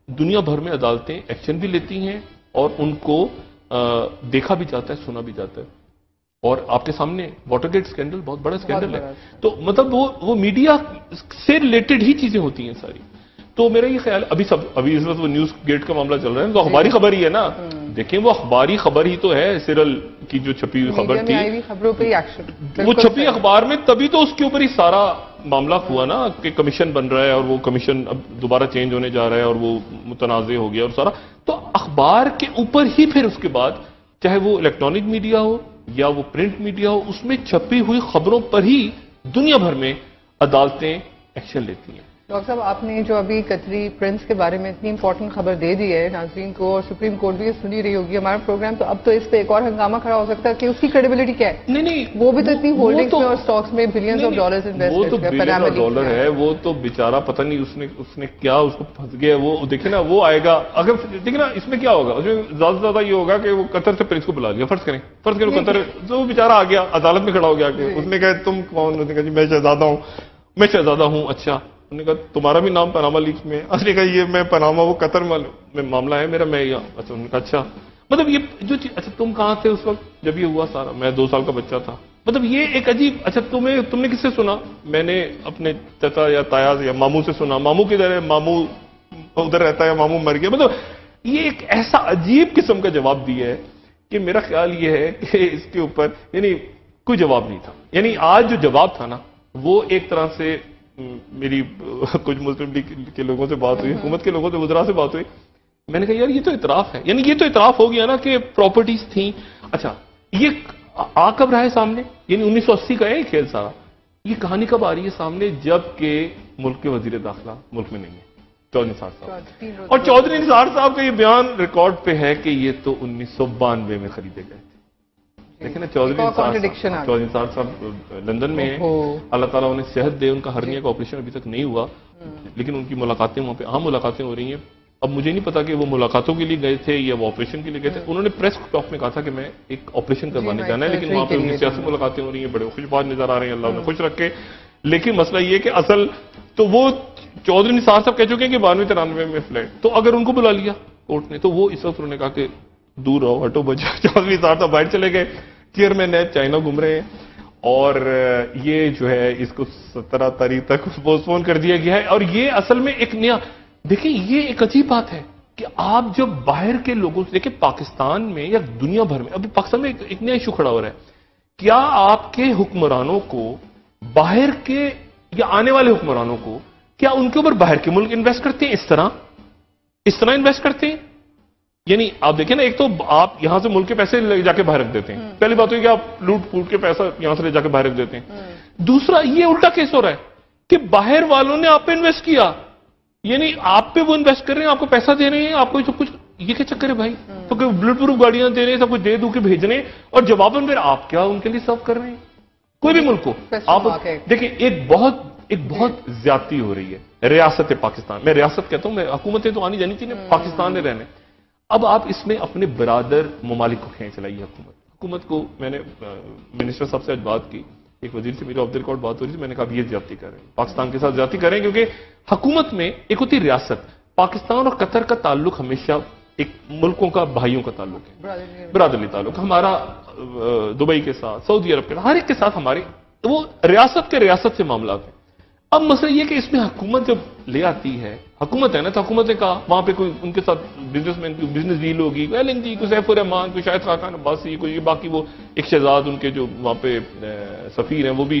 دنیا بھر میں عدالتیں ایکشن بھی لیتی ہیں اور ان کو دیکھا بھی جاتا ہے، سنا بھی جاتا ہے. اور آپ کے سامنے واٹر گیٹ اسکینڈل بہت بڑا اسکینڈل ہے. تو مطلب وہ میڈیا سے ریلیٹڈ ہی چیزیں ہوتی ہیں ساری. تو میرا یہ خیال ابھی اس وقت وہ نیوز گیٹ کا معاملہ چل رہا ہے تو اخباری خبر ہی ہے نا. دیکھیں وہ اخباری خبر ہی تو ہے، سیرل کی جو چھپی ہوئی خبر تھی خبروں پہ ایکشن، وہ چھپی اخبار میں، تبھی تو اس کے اوپر ہی سارا معاملہ ہوا نا کہ کمیشن بن رہا ہے اور وہ کمیشن اب دوبارہ چینج ہونے جا رہا ہے اور وہ متنازع ہو گیا اور سارا. تو اخبار کے اوپر ہی پھر اس کے بعد چاہے وہ الیکٹرانک میڈیا ہو یا وہ پرنٹ میڈیا ہو، اس میں چھپی ہوئی خبروں پر ہی دنیا بھر میں عدالتیں ایکشن لیتی ہیں. ڈاکٹر صاحب آپ نے جو ابھی قطری پرنس کے بارے میں اتنی امپورٹنٹ خبر دے دی ہے ناظرین کو، اور سپریم کورٹ بھی سنی رہی ہوگی ہمارا پروگرام، تو اب تو اس پہ ایک اور ہنگامہ کھڑا ہو سکتا ہے کہ اس کی کریڈیبلٹی کیا ہے. نہیں وہ بھی تو اتنی ہولڈنگز میں اور سٹاکس میں بلینز آف ڈالرز انویسٹ وہ تو بلین آف ڈالر ہے، وہ تو بیچارہ پتہ نہیں اس نے کیا اس کو پھنس گیا. وہ دیکھیں نا وہ آئے گا، اگر دیکھیں نا اس میں کیا ہوگا، اس میں زیادہ سے زیادہ یہ ہوگا کہ وہ قطر سے پرنس کو بلا لیا. فرض کریں قطر، تو وہ بیچارہ آ گیا عدالت میں کھڑا ہو گیا کہ اس نے کہا تم کون؟ اس نے کہا جی میں شہزادہ ہوں. اچھا، انہوں نے کہا تمہارا بھی نام پاناما لیکس میں. اس نے کہا یہ میں پاناما، وہ قطر میں معاملہ ہے میرا، میں یہاں. اچھا، انہوں نے کہا اچھا، مطلب یہ جو چیز، اچھا تم کہاں تھے اس وقت جب یہ ہوا سارا؟ میں 2 سال کا بچہ تھا. مطلب یہ ایک عجیب. اچھا تم نے کس سے سنا؟ میں نے اپنے چچا یا تایا یا ماموں سے سنا. ماموں کدھر ہے؟ ماموں ادھر رہتا ہے، ماموں مر گیا. مطلب یہ ایک ایسا عجیب قسم کا جواب دیا ہے کہ میرا خیال یہ ہے کہ اس کے اوپر یعنی کوئی جواب نہیں تھا. یعنی آج جو جواب تھا نا وہ ایک طرح سے میری کچھ مسلم لیگ کے لوگوں سے بات ہوئی، حکومت کے لوگوں سے، وزراء سے بات ہوئی. میں نے کہا یار یہ تو اعتراف ہے، یعنی یہ تو اعتراف ہو گیا نا کہ پراپرٹیز تھیں. اچھا یہ آ کب رہا ہے سامنے؟ یعنی 1980 کا ہے یہ کھیل سارا. یہ کہانی کب آ رہی ہے سامنے؟ جب کہ ملک کے وزیر داخلہ ملک میں نہیں ہے، چودھری نثار صاحب. اور چودھری نثار صاحب کا یہ بیان ریکارڈ پہ ہے کہ یہ تو 1992 میں خریدے گئے تھے. دیکھیں نا چودھری نثار صاحب لندن میں ہیں، اللہ تعالیٰ انہیں صحت دے. ان کا ہرنیا کا آپریشن ابھی تک نہیں ہوا لیکن ان کی ملاقاتیں وہاں پہ عام ملاقاتیں ہو رہی ہیں. اب مجھے نہیں پتا کہ وہ ملاقاتوں کے لیے گئے تھے یا وہ آپریشن کے لیے گئے تھے. انہوں نے پریس ٹاک میں کہا تھا کہ میں ایک آپریشن کروانے جانا ہے، لیکن وہاں پہ ان کی سیاسی ملاقاتیں ہو رہی ہیں، بڑے خوش بات نظر آ رہے ہیں، اللہ انہیں خوش رکھے. لیکن مسئلہ یہ کہ اصل تو وہ چودھری نثار صاحب کہہ چکے ہیں کہ 92-93 میں فلیٹ. تو اگر ان کو بلا لیا کورٹ نے تو وہ اس وقت انہوں نے کہا کہ دور رہو، ہٹو بچو. چودھری نثار صاحب باہر چلے گئے، چیئرمین ہے، چائنا گھوم رہے ہیں. اور یہ جو ہے اس کو 17 تاریخ تک پوسٹ پون کر دیا گیا ہے. اور یہ اصل میں ایک نیا، دیکھیں یہ ایک عجیب بات ہے کہ آپ جب باہر کے لوگوں سے دیکھیں پاکستان میں یا دنیا بھر میں، ابھی پاکستان میں ایک نیا ایشو کھڑا ہو رہا ہے. کیا آپ کے حکمرانوں کو باہر کے یا آنے والے حکمرانوں کو کیا ان کے اوپر باہر کے ملک انویسٹ کرتے ہیں؟ اس طرح انویسٹ کرتے ہیں؟ یعنی آپ دیکھیں نا، ایک تو آپ یہاں سے ملک کے پیسے لے جا کے باہر رکھ دیتے ہیں. پہلی بات ہوئی کہ آپ لوٹ پوٹ کے پیسہ یہاں سے لے جا کے باہر رکھ دیتے ہیں. دوسرا یہ الٹا کیس ہو رہا ہے کہ باہر والوں نے آپ پہ انویسٹ کیا، یعنی آپ پہ وہ انویسٹ کر رہے ہیں، آپ کو پیسہ دے رہے ہیں، آپ کو سب کچھ. یہ کیا چکر ہے بھائی؟ تو کہ بلٹ پروف گاڑیاں دے رہے ہیں، سب کچھ دے دو کے بھیج رہے ہیں، اور جواباً پھر آپ کیا ان کے لیے سرو کر رہے ہیں؟ کوئی بھی ملک کو آپ دیکھیں ایک بہت زیادتی ہو رہی ہے ریاست پاکستان. میں ریاست کہتا ہوں، میں حکومتیں تو آنی جانی چاہیے، پاکستان میں رہنے. اب آپ اس میں اپنے برادر ممالک کو کھینچ لائیے. حکومت کو میں نے منسٹر صاحب سے آج بات کی، ایک وزیر سے میری آف دی ریکارڈ بات ہو رہی تھی. میں نے کہا یہ زیادتی کر رہے ہیں، پاکستان کے ساتھ زیادتی کر رہے ہیں، کیونکہ حکومت میں ایک ہوتی ریاست. پاکستان اور قطر کا تعلق ہمیشہ ایک ملکوں کا بھائیوں کا تعلق ہے، برادری تعلق. ہمارا دبئی کے ساتھ، سعودی عرب کے ساتھ، ہر ایک کے ساتھ ہمارے وہ ریاست کے ریاست سے معاملات ہیں. اب مسئلہ یہ کہ اس میں حکومت جب لے آتی ہے، حکومت ہے نا، تو حکومت نے کہا وہاں پہ کوئی ان کے ساتھ بزنس مین کی بزنس ڈیل ہوگی، ایل این جی، کوئی سیف الرحمان، کوئی شاہد خاقان عباسی، کوئی باقی وہ ایک شہزاد ان کے جو وہاں پہ سفیر ہیں وہ بھی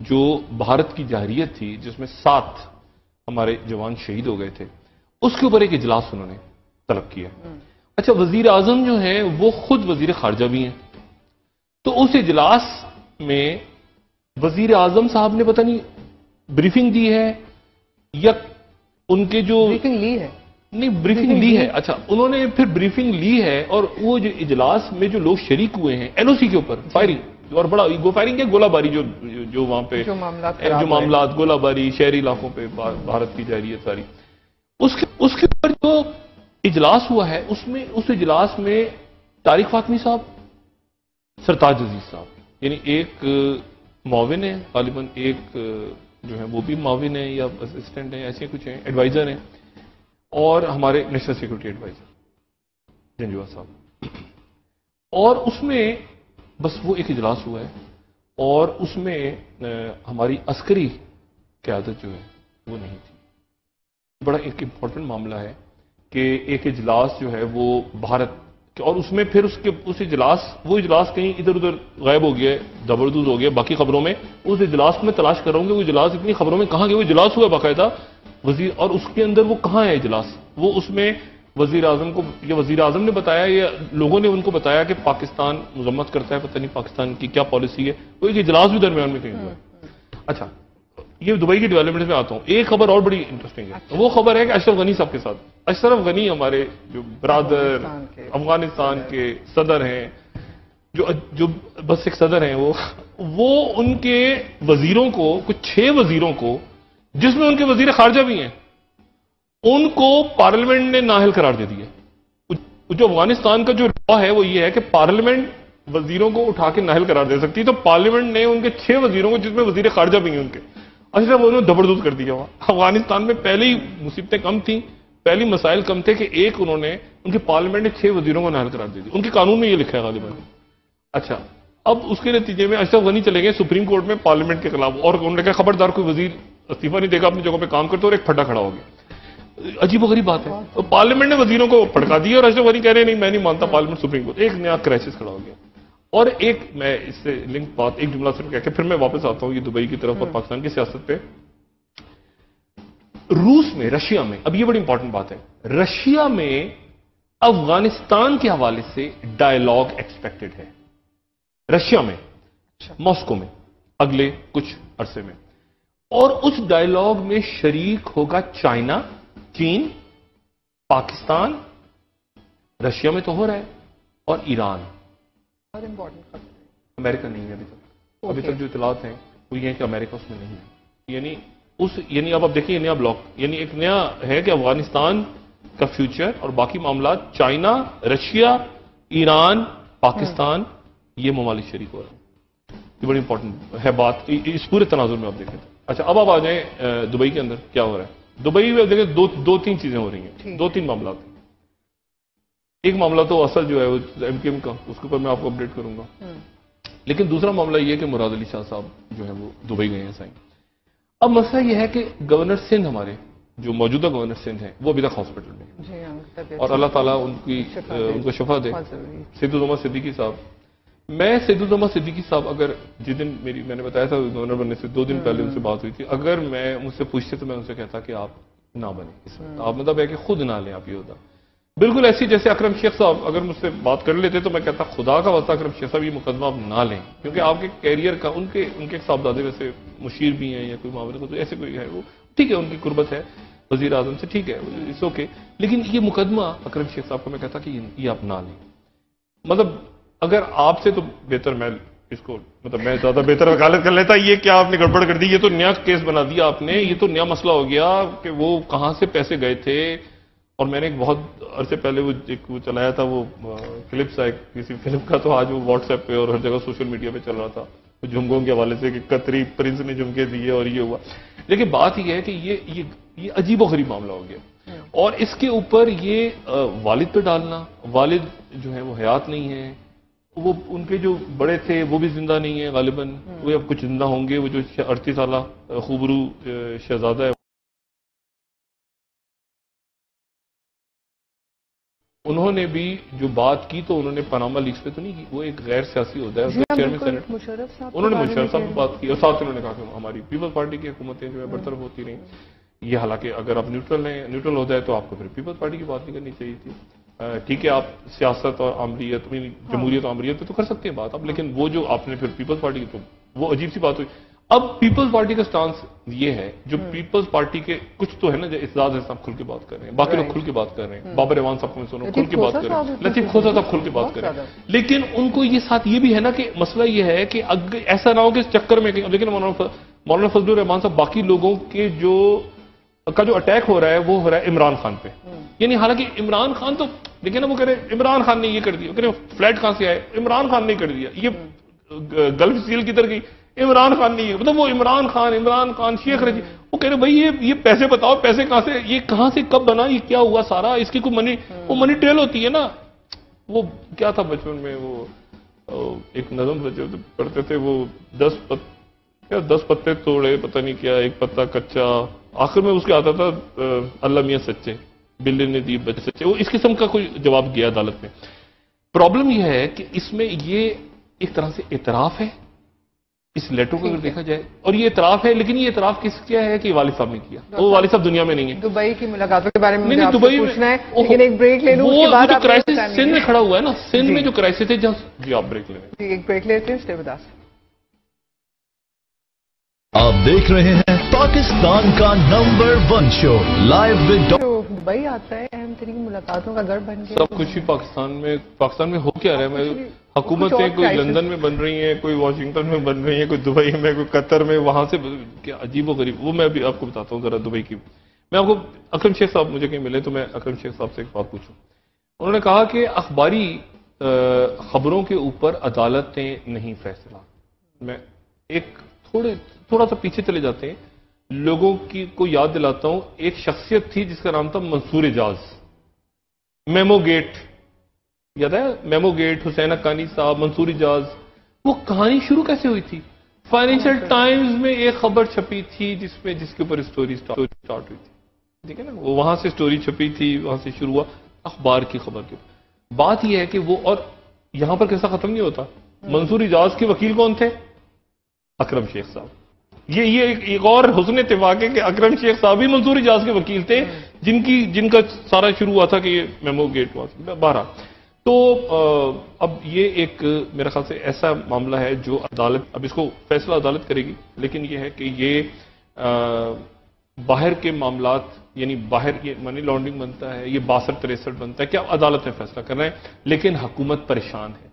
جو بھارت کی جارحیت تھی جس میں 7 ہمارے جوان شہید ہو گئے تھے، اس کے اوپر ایک اجلاس انہوں نے طلب کیا. اچھا، وزیر اعظم جو ہیں وہ خود وزیر خارجہ بھی ہیں، تو اس اجلاس میں وزیر اعظم صاحب نے پتہ نہیں بریفنگ دی ہے یا ان کے جو بریفنگ لی ہے. نہیں بریفنگ لی ہے. اچھا، انہوں نے پھر بریفنگ لی ہے اور وہ جو اجلاس میں جو لوگ شریک ہوئے ہیں ایل او سی کے اوپر فائرنگ اور بڑا فائرنگ کیا، گولہ باری جو وہاں پہ جو معاملات گولہ باری شہری علاقوں پہ بھارت کی جارحیت ساری، اس کے اوپر جو اجلاس ہوا ہے اس اجلاس میں طارق فاطمی صاحب، سرتاج عزیز صاحب، یعنی ایک معاون ہے غالباً، ایک جو ہے وہ بھی معاون ہے یا اسسٹنٹ ہے، ایسے کچھ ہیں، ایڈوائزر ہیں، اور ہمارے نیشنل سیکورٹی ایڈوائزر جنجوا صاحب. اور اس میں بس وہ ایک اجلاس ہوا ہے اور اس میں ہماری عسکری قیادت جو ہے وہ نہیں تھی. بڑا ایک امپورٹنٹ معاملہ ہے کہ ایک اجلاس جو ہے وہ بھارت کے، اور اس میں پھر اس اجلاس وہ اجلاس کہیں ادھر ادھر غائب ہو گیا، زبردست ہو گیا باقی خبروں میں. اس اجلاس کو میں تلاش کر رہا ہوں کہ وہ اجلاس اتنی خبروں میں کہاں گیا. وہ اجلاس ہوا باقاعدہ وزیر، اور اس کے اندر وہ کہاں ہے اجلاس؟ وہ اس میں وزیر اعظم کو یا وزیر اعظم نے بتایا یا لوگوں نے ان کو بتایا کہ پاکستان مذمت کرتا ہے، پتہ نہیں پاکستان کی کیا پالیسی ہے. وہ ایک اجلاس بھی درمیان میں کہیں ہوا ہے. اچھا، یہ دبئی کی ڈیولپمنٹ میں آتا ہوں. ایک خبر اور بڑی انٹرسٹنگ ہے، وہ خبر ہے کہ اشرف غنی صاحب کے ساتھ، اشرف غنی ہمارے جو برادر افغانستان کے صدر ہیں، جو بس ایک صدر ہیں، وہ ان کے وزیروں کو، کچھ 6 وزیروں کو، جس میں ان کے وزیر خارجہ بھی ہیں، ان کو پارلیمنٹ نے نااہل قرار دے دیا. جو افغانستان کا جو لا ہے وہ یہ ہے کہ پارلیمنٹ وزیروں کو اٹھا کے نااہل قرار دے سکتی ہے، تو پارلیمنٹ نے ان کے 6 وزیروں کو، جس میں وزیر خارجہ بھی ہیں ان کے، اشرف غنی نے زبردست کر دیا. افغانستان میں پہلے ہی مصیبتیں کم تھیں، پہلی مسائل کم تھے کہ ایک انہوں نے ان کے پارلیمنٹ نے 6 وزیروں کو نااہل قرار دے دی. ان کے قانون میں یہ لکھا ہے غالباً. اچھا، اب اس کے نتیجے میں اشرف غنی چلے گئے سپریم کورٹ میں پارلیمنٹ کے خلاف، اور انہوں نے کہا خبردار کوئی وزیر استعفیٰ نہیں دے گا، اپنی جگہ پہ کام کرتے، اور ایک پھڈا کھڑا ہو گیا. عجیب و غریب بات ہے. تو پارلیمنٹ نے وزیروں کو پھڑکا دیا اور اشرف غنی کہہ رہے نہیں میں نہیں مانتا پارلیمنٹ سپریم کورٹ. ایک نیا کرائسس کھڑا ہو گیا. اور ایک میں اس سے لنک بات ایک جملہ صرف کہہ کے پھر میں واپس آتا ہوں یہ دبئی کی طرف اور پاکستان کی سیاست پہ. روس میں، رشیا میں، اب یہ بڑی امپورٹنٹ بات ہے، رشیا میں افغانستان کے حوالے سے ڈائلاگ ایکسپیکٹڈ ہے. رشیا میں، ماسکو میں، اگلے کچھ عرصے میں. اور اس ڈائلاگ میں شریک ہوگا چائنا، چین، پاکستان، رشیا میں تو ہو رہا ہے، اور ایران. امریکہ نہیں ہے ابھی تک جو اطلاعات ہیں وہ یہ ہے کہ امریکہ اس میں نہیں ہے. یعنی اب دیکھیں یہ نیا بلاک، یعنی ایک نیا ہے کہ افغانستان کا فیوچر اور باقی معاملات چائنا، رشیا، ایران، پاکستان، یہ ممالک شریک ہو رہے ہیں. یہ بڑی امپورٹنٹ ہے بات اس پورے تناظر میں آپ دیکھیں. اچھا، اب آپ آ جائیں دبئی کے اندر کیا ہو رہا ہے. دبئی میں دیکھیں دو تین چیزیں ہو رہی ہیں، 2-3 معاملات. ایک معاملہ تو اصل جو ہے وہ ایم کیو ایم کا، اس کے اوپر میں آپ کو اپڈیٹ کروں گا. لیکن دوسرا معاملہ یہ ہے کہ مراد علی شاہ صاحب جو ہے وہ دبئی گئے ہیں سائیں. اب مسئلہ یہ ہے کہ گورنر سندھ، ہمارے جو موجودہ گورنر سندھ ہیں، وہ ابھی تک ہاسپٹل میں ہیں، اور اللہ تعالیٰ ان کو شفا دے. سید الزمان صدیقی صاحب، میں سید الزمان صدیقی صاحب، اگر جس دن میں نے بتایا تھا گورنر بننے سے 2 دن پہلے ان سے بات ہوئی تھی، اگر میں مجھ سے پوچھتے تو میں ان سے کہتا کہ آپ نہ بنیں اس میں. آپ مطلب ہے کہ خود نہ لیں آپ یہ ہوتا. بالکل ایسی جیسے اکرم شیخ صاحب اگر مجھ سے بات کر لیتے تو میں کہتا خدا کا واسطہ اکرم شیخ صاحب یہ مقدمہ آپ نہ لیں، کیونکہ آپ کے کیریئر کا ان کے صاحبزادے ویسے مشیر بھی ہیں یا کوئی معاملہ تو ایسے کوئی ہے، وہ ٹھیک ہے، ان کی قربت ہے وزیر اعظم سے، ٹھیک ہے، اٹس اوکے. لیکن یہ مقدمہ اکرم شیخ صاحب کو میں کہتا کہ یہ آپ نہ لیں. مطلب اگر آپ سے تو بہتر میں اس کو مطلب میں زیادہ بہتر وکالت کر لیتا. یہ کیا آپ نے گڑبڑ کر دی، یہ تو نیا کیس بنا دیا آپ نے، یہ تو نیا مسئلہ ہو گیا کہ وہ کہاں سے پیسے گئے تھے. اور میں نے ایک بہت عرصے پہلے وہ چلایا تھا وہ کلپس ہے کسی فلم کا، تو آج وہ واٹس ایپ پہ اور ہر جگہ سوشل میڈیا پہ چل رہا تھا وہ جھمکوں کے حوالے سے کہ قطری پرنس نے جھمکے دیے اور یہ ہوا. لیکن بات یہ ہے کہ یہ عجیب و غریب معاملہ ہو گیا. اور اس کے اوپر یہ والد پہ ڈالنا، والد جو ہے وہ حیات نہیں ہے، وہ ان کے جو بڑے تھے وہ بھی زندہ نہیں ہیں غالباً، وہ اب کچھ زندہ ہوں گے. وہ جو 38 سالہ خوبرو شہزادہ ہے انہوں نے بھی جو بات کی تو انہوں نے پاناما لیکس پہ تو نہیں کی، وہ ایک غیر سیاسی عہدہ ہے، چیئرمین سینٹ، انہوں نے مشرف صاحب سے بات کی اور ساتھ انہوں نے کہا کہ ہماری پیپلز پارٹی کی حکومتیں جو ہے برطرف ہوتی رہیں، یہ حالانکہ اگر آپ نیوٹرل عہدہ ہے تو آپ کو پھر پیپلز پارٹی کی بات نہیں کرنی چاہیے تھی. ٹھیک ہے آپ سیاست اور آمریت جمہوریت اور آمریت پہ تو کر سکتے ہیں بات آپ، لیکن وہ جو آپ نے پھر پیپلز پارٹی کی تو وہ عجیب سی بات ہوئی. اب پیپلز پارٹی کا سٹانس یہ ہے، جو پیپلز پارٹی کے کچھ تو ہے نا، جو اعزاز ہے صاحب کھل کے بات کر رہے ہیں، باقی لوگ کھل کے بات کر رہے ہیں، بابر احوان صاحب کو میں سنوں کھل کے بات کر رہے ہیں، لطیف کھوسہ صاحب کھل کے بات کر رہے ہیں، لیکن ان کو یہ ساتھ یہ بھی ہے نا کہ مسئلہ یہ ہے کہ ایسا نہ ہو کہ اس چکر میں، لیکن مولانا فضل الرحمان صاحب باقی لوگوں کے جو اٹیک ہو رہا ہے وہ ہو رہا ہے عمران خان پہ. یعنی حالانکہ عمران خان تو دیکھیں نا، وہ کہہ رہے عمران خان نے یہ کر دیا، کہہ رہے فلیٹ کہاں سے آئے، عمران خان نے کر دیا، یہ گلف سیل کدھر گئی، عمران خان نہیں ہے، مطلب وہ عمران خان شیخ رضی، وہ کہہ رہے بھائی یہ پیسے بتاؤ، پیسے کہاں سے، یہ کہاں سے کب بنا، یہ کیا ہوا سارا، اس کی کوئی منی ٹریل ہوتی ہے نا. وہ کیا تھا بچپن میں وہ ایک نظم پڑھتے تھے، وہ 10 پتے توڑے پتہ نہیں کیا، ایک پتا کچا، آخر میں اس کے آتا تھا اللہ میاں سچے، بلی نے دی بچے سچے. وہ اس قسم کا کوئی جواب گیا عدالت میں. پرابلم یہ ہے کہ اس میں یہ ایک طرح سے اعتراف ہے اس لیٹر کو اگر دیکھا جائے، اور یہ اعتراف ہے، لیکن یہ اعتراف کس کیا ہے کہ والد صاحب نے کیا، وہ والد صاحب دنیا میں نہیں ہیں. دبئی کی ملاقاتوں کے بارے میں نہیں دبئی پوچھنا ہے، لیکن ایک بریک لے لوں، اس کے بعد جو کرائسس سندھ میں کھڑا ہوا ہے نا، سندھ میں جو کرائسس ہے جہاں جی آپ بریک لیں. ایک بریک لیتے ہیں، اسٹے ود اس. آپ دیکھ رہے ہیں پاکستان کا number 1 show live with Dubai آتا ہے اہم ترین ملاقاتوں کا گھر بن گیا. سب کچھ ہی پاکستان میں ہو کیا رہا ہے، حکومتیں کوئی لندن میں بن رہی ہیں، کوئی واشنگٹن میں بن رہی ہیں، کوئی دبئی میں، کوئی قطر میں، وہاں سے کیا عجیب و غریب. وہ میں ابھی آپ کو بتاتا ہوں ذرا دبئی کی. میں آپ کو اکرم شیخ صاحب مجھے کہیں ملے تو میں اکرم شیخ صاحب سے ایک بات پوچھوں. انہوں نے کہا کہ اخباری خبروں کے اوپر عدالتیں نہیں فیصلہ. میں ایک تھوڑا سا پیچھے چلے جاتے ہیں، لوگوں کو یاد دلاتا ہوں. ایک شخصیت تھی جس کا نام تھا منصور اعجاز، میمو گیٹ یاد ہے، میمو گیٹ، حسین حقانی صاحب، منصور اعجاز. وہ کہانی شروع کیسے ہوئی تھی؟ فائنینشل ٹائمز میں ایک خبر چھپی تھی جس کے اوپر اسٹوری سٹارٹ ہوئی تھی، ٹھیک ہے نا، وہ وہاں سے اسٹوری چھپی تھی، وہاں سے شروع ہوا اخبار کی خبر کے اوپر. بات یہ ہے کہ وہ، اور یہاں پر قصہ ختم نہیں ہوتا. منصور اعجاز کے وکیل کون تھے؟ اکرم شیخ صاحب. یہ ایک اور حسن اتفاق ہے کہ اکرم شیخ صاحب بھی منصور اعجاز کے وکیل تھے، جن کا سارا شروع ہوا تھا کہ یہ میمو گیٹ ہوا تھا. 12 تو اب یہ ایک میرے خیال سے ایسا معاملہ ہے جو عدالت، اب اس کو فیصلہ عدالت کرے گی، لیکن یہ ہے کہ یہ باہر کے معاملات، یعنی باہر یہ منی لانڈرنگ بنتا ہے، یہ 62-63 بنتا ہے کہ اب عدالت میں فیصلہ کرنا ہے. لیکن حکومت پریشان ہے،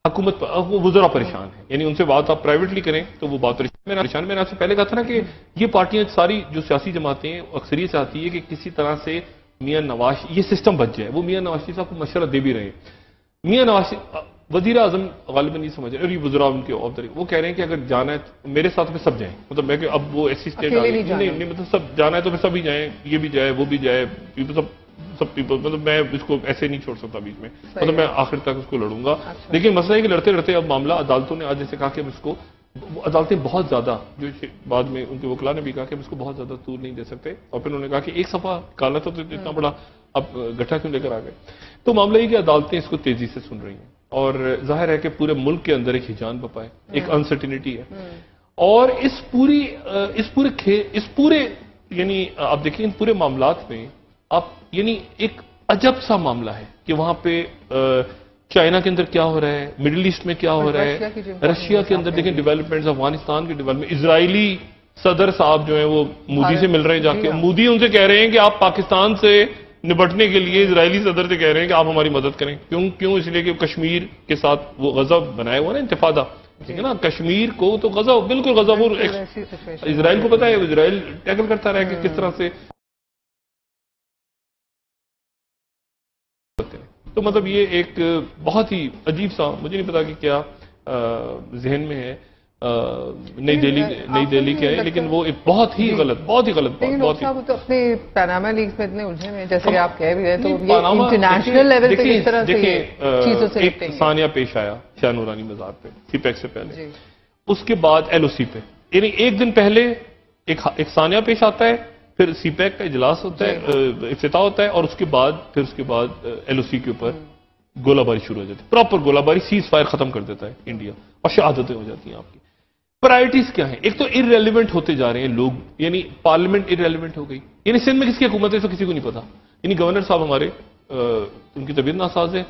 وہ وزراء پریشان ہیں، یعنی ان سے بات آپ پرائیویٹلی کریں تو وہ بات پریشان. میں نے آپ سے پہلے کہا تھا نا کہ یہ پارٹیاں ساری جو سیاسی جماعتیں ہیں اکثریت چاہتی ہے کہ کسی طرح سے میاں نواز یہ سسٹم بچ جائے. وہ میاں نواز شریف صاحب کو مشورہ دے بھی رہے ہیں. میاں نواز وزیر اعظم غالباً نہیں سمجھ رہے، اور یہ وزراء ان کے وہ کہہ رہے ہیں کہ اگر جانا ہے تو میرے ساتھ میں سب جائیں. مطلب میں کہ اب وہ ایسی اسٹیٹ نہیں، مطلب سب جانا ہے تو پھر سب ہی جائیں، یہ بھی جائے وہ بھی جائے، سب پیپل، مطلب میں اس کو ایسے نہیں چھوڑ سکتا بیچ میں، مطلب میں آخر تک اس کو لڑوں گا. لیکن مسئلہ ہے کہ لڑتے لڑتے اب معاملہ عدالتوں نے آج جیسے کہا کہ ہم اس کو، عدالتیں بہت زیادہ، جو بعد میں ان کے وکلا نے بھی کہا کہ ہم اس کو بہت زیادہ طول نہیں دے سکتے. اور پھر انہوں نے کہا کہ ایک صفحہ کالا تھا تو اتنا بڑا اب گٹھا کیوں لے کر آ گئے. تو معاملہ یہ کہ عدالتیں اس کو تیزی سے سن رہی ہیں، اور ظاہر ہے کہ پورے ملک کے اندر ایک ہجان بپا ہے، ایک انسرٹینٹی ہے. اور اس پورے یعنی آپ دیکھیں ان پورے معاملات میں آپ، یعنی ایک عجب سا معاملہ ہے کہ وہاں پہ چائنا کے اندر کیا ہو رہا ہے، مڈل ایسٹ میں کیا ہو رہا ہے، رشیا کے اندر دیکھیں ڈیولپمنٹ، افغانستان کے ڈیولپمنٹ. اسرائیلی صدر صاحب جو ہیں وہ مودی سے مل رہے ہیں جا کے، مودی ان سے کہہ رہے ہیں کہ آپ پاکستان سے نپٹنے کے لیے اسرائیلی صدر سے کہہ رہے ہیں کہ آپ ہماری مدد کریں. کیوں؟ اس لیے کہ کشمیر کے ساتھ وہ غزہ بنایا ہوا نا، انتفاضہ، ٹھیک ہے نا، کشمیر کو تو غزہ، بالکل غزہ، وہ اسرائیل کو پتا ہے، اسرائیل ٹیکل کرتا رہا کہ کس طرح سے. تو مطلب یہ ایک بہت ہی عجیب سا، مجھے نہیں پتا کہ کیا ذہن میں ہے نئی دہلی کے ہے، لیکن وہ ایک بہت ہی غلط بات. صاحب تو اپنے پاناما لیکس میں اتنے الجھے ہوئے ہیں، جیسے کہ آپ کہہ بھی رہے، تو یہ انٹرنیشنل لیول پہ کس طرح سے چیزوں سے ایک ثانیہ پیش آیا شاہ نورانی مزار پہ، سی پیک سے پہلے، اس کے بعد ایل او سی پہ، یعنی ایک دن پہلے ایک ثانیہ پیش آتا ہے، پھر سی پیک کا اجلاس ہوتا ہے، افتتاح ہوتا ہے، اور اس کے بعد ایل او سی کے اوپر گولہ باری شروع ہو جاتی ہے، پراپر گولہ باری، سیز فائر ختم کر دیتا ہے انڈیا، اور شہادتیں ہو جاتی ہیں آپ کی۔ پرائرٹیز کیا ہیں؟ ایک تو ارریلیونٹ ہوتے جا رہے ہیں لوگ، یعنی پارلیمنٹ ارریلیونٹ ہو گئی، یعنی سندھ میں کس کی حکومت ہے تو کسی کو نہیں پتا، یعنی گورنر صاحب ہمارے ان کی طبیعت ناساز ہے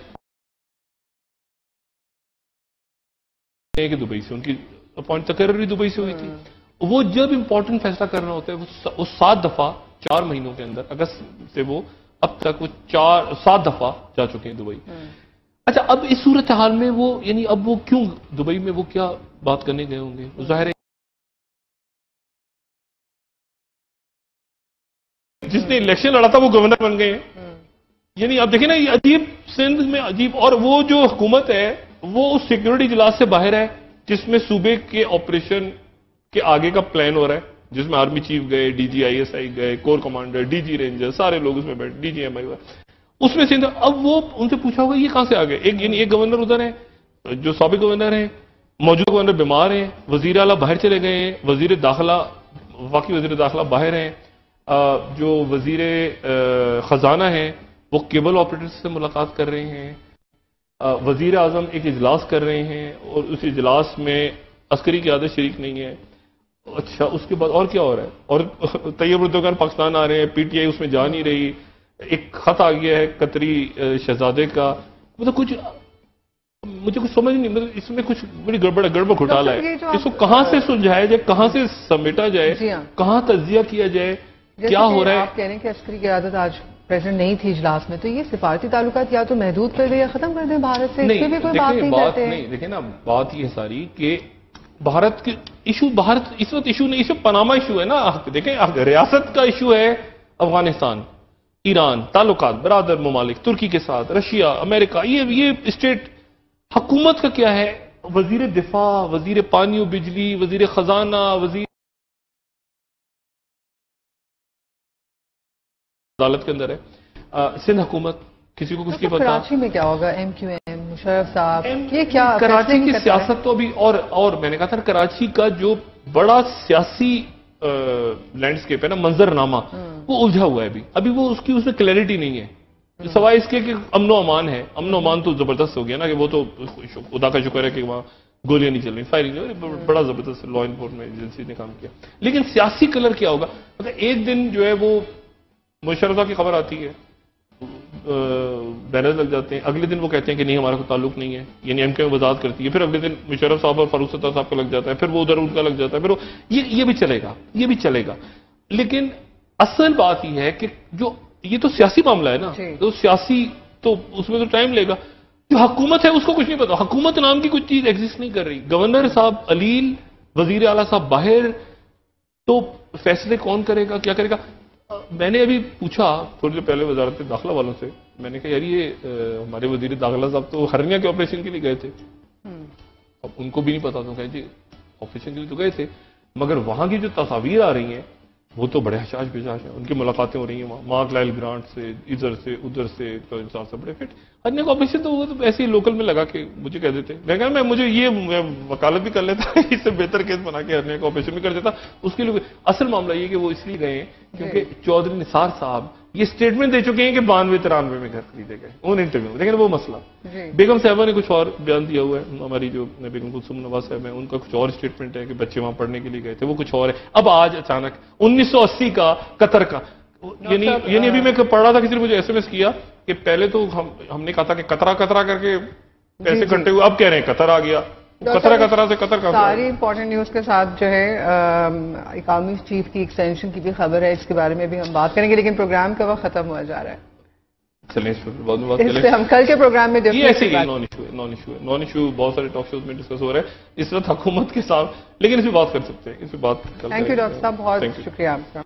کہ دبئی سے ان کی اپوائنٹ تقرری دبئی سے ہوئی تھی، وہ جب امپورٹنٹ فیصلہ کرنا ہوتا ہے وہ 7 دفعہ 4 مہینوں کے اندر، اگست سے وہ اب تک وہ 7 دفعہ جا چکے ہیں دبئی۔ اچھا، اب اس صورتحال میں وہ یعنی اب وہ کیوں دبئی میں وہ کیا بات کرنے گئے ہوں گے؟ ظاہر ہے جس نے الیکشن لڑا تھا وہ گورنر بن گئے ہیں، یعنی اب دیکھیں نا یہ عجیب، سندھ میں عجیب، اور وہ جو حکومت ہے وہ اس سیکورٹی اجلاس سے باہر ہے جس میں صوبے کے آپریشن کے آگے کا پلان ہو رہا ہے، جس میں آرمی چیف گئے، D G I S I گئے، corps commander, D G ranger, سارے لوگ اس میں بیٹھے، ڈی جی ایم آئی، اس میں سندھ۔ اب وہ ان سے پوچھا ہوگا یہ کہاں سے آ گئے؟ یعنی ایک گورنر ادھر ہے، جو سابق گورنر ہیں، موجودہ گورنر بیمار ہیں، وزیر اعلیٰ باہر چلے گئے ہیں، وزیر داخلہ، واقعی وزیر داخلہ باہر ہیں، جو وزیر خزانہ ہیں وہ کیبل آپریٹر سے ملاقات کر رہے ہیں، وزیر اعظم ایک اجلاس کر رہے ہیں اور اس اجلاس میں عسکری قیادت شریک نہیں ہے۔ اچھا، اس کے بعد اور کیا ہو رہا ہے؟ اور طیب اردوگان پاکستان آ رہے ہیں، پی ٹی آئی اس میں جا نہیں رہی، ایک خط آ گیا ہے قطری شہزادے کا، مطلب کچھ مجھے کچھ سمجھ نہیں، مطلب اس میں کچھ بڑی گڑبڑ گھوٹالا ہے، اس کو کہاں سے سلجھایا جائے، کہاں سے سمیٹا جائے، کہاں تجزیہ کیا جائے، کیا ہو رہا ہے؟ آپ کہہ رہے ہیں کہ عسکری قیادت آج پریزیڈنٹ نہیں تھی اجلاس میں، تو یہ سفارتی تعلقات یا تو محدود کر دیں یا ختم کر دیں بھارت سے، اس میں بھی کوئی بات نہیں کرتے؟ نہیں، دیکھیں نا، بات یہ ساری کہ بھارت کے ایشو، بھارت اس وقت ایشو نہیں، اس وقت پاناما ایشو ہے نا، دیکھیں ریاست کا ایشو ہے، افغانستان، ایران، تعلقات برادر ممالک، ترکی کے ساتھ، رشیا، امریکہ، یہ اسٹیٹ حکومت کا کیا ہے؟ وزیر دفاع، وزیر پانی و بجلی، وزیر خزانہ، وزیر عدالت کے اندر ہے، سندھ حکومت کسی کو کچھ نہیں پتا۔ کراچی میں کیا ہوگا؟ ایم کیو ایم، مشرف صاحب، یہ کیا کراچی کی سیاست تو ابھی اور میں نے کہا تھا کراچی کا جو بڑا سیاسی لینڈسکیپ ہے نا، منظر نامہ، وہ الجھا ہوا ہے ابھی وہ اس میں کلیئرٹی نہیں ہے، سوائے اس کے کہ امن و امان ہے، امن و امان تو زبردست ہو گیا نا، کہ وہ تو خدا کا شکر ہے کہ وہاں گولیاں نہیں چل رہی، فائرنگ بڑا زبردست لا انفورسمنٹ ایجنسی نے کام کیا، لیکن سیاسی کلر کیا ہوگا؟ مطلب ایک دن جو ہے وہ مشرفہ کی خبر آتی ہے، بینر لگ جاتے ہیں، اگلے دن وہ کہتے ہیں کہ نہیں ہمارا کوئی تعلق نہیں ہے، یعنی ایم کیو وضاحت کرتی ہے، پھر اگلے دن مشرف صاحب اور فاروق ستار صاحب کا لگ جاتا ہے، پھر وہ ادھر ان کا لگ جاتا ہے، پھر وہ یہ بھی چلے گا، لیکن اصل بات یہ ہے کہ جو یہ تو سیاسی معاملہ ہے نا، تو سیاسی تو اس میں تو ٹائم لے گا، جو حکومت ہے اس کو کچھ نہیں پتا، حکومت نام کی کچھ چیز ایگزسٹ نہیں کر رہی، گورنر صاحب علیل، وزیر اعلیٰ صاحب باہر، تو فیصلے کون کرے گا، کیا کرے گا؟ میں نے ابھی پوچھا تھوڑی دیر پہلے وزارت داخلہ والوں سے، میں نے کہا یار یہ ہمارے وزیر داخلہ صاحب تو ہرنیا کے آپریشن کے لیے گئے تھے، اب ان کو بھی نہیں پتا، تو کہا جی آپریشن کے لیے تو گئے تھے، مگر وہاں کی جو تصاویر آ رہی ہیں وہ تو بڑے حشاش بشاش ہیں، ان کی ملاقاتیں ہو رہی ہیں وہاں، مارک لائل گرانٹ سے، ادھر سے ادھر سے، تو انسان سے بڑے فٹ، ہرنیا کا آپریشن تو وہ تو ایسے ہی لوکل میں لگا کے مجھے کہہ دیتے، میں کہا مجھے یہ وکالت بھی کر لیتا، اس سے بہتر کیس بنا کے ہرنیا کا آپریشن بھی کر دیتا، اس کے لیے اصل معاملہ یہ کہ وہ اس لیے گئے ہیں کیونکہ چودھری نثار صاحب یہ سٹیٹمنٹ دے چکے ہیں کہ 92-93 میں گھر خریدے گئے ان انٹرویو میں، لیکن وہ مسئلہ بیگم صاحبہ نے کچھ اور بیان دیا ہوا ہے، ہماری جو بیگم کلثوم نواز صاحب ہیں ان کا کچھ اور اسٹیٹمنٹ ہے کہ بچے وہاں پڑھنے کے لیے گئے تھے، وہ کچھ اور ہے، اب آج اچانک 1980 کا قطر کا، یعنی ابھی میں پڑھ رہا تھا، کسی نے مجھے ایس ایم ایس کیا کہ پہلے تو ہم نے کہا تھا کہ قطرہ کر کے پیسے کٹے ہوئے، اب کہہ رہے ہیں قطر آ گیا، قطرہ سے قطر کا ساری امپورٹنٹ نیوز کے ساتھ جو ہے اکانومی چیف کی ایکسٹینشن کی بھی خبر ہے، اس کے بارے میں بھی ہم بات کریں گے، لیکن پروگرام کا وقت ختم ہوا جا رہا ہے، چلیں اس سے ہم کل کے پروگرام میں نان ایشو بہت سارے ٹاک شوز میں ڈسکس ہو رہا ہے اس وقت حکومت کے ساتھ، لیکن اس پہ بات کر سکتے ہیں، اس پہ بات. تھینک یو ڈاکٹر صاحب، بہت شکریہ آپ کا.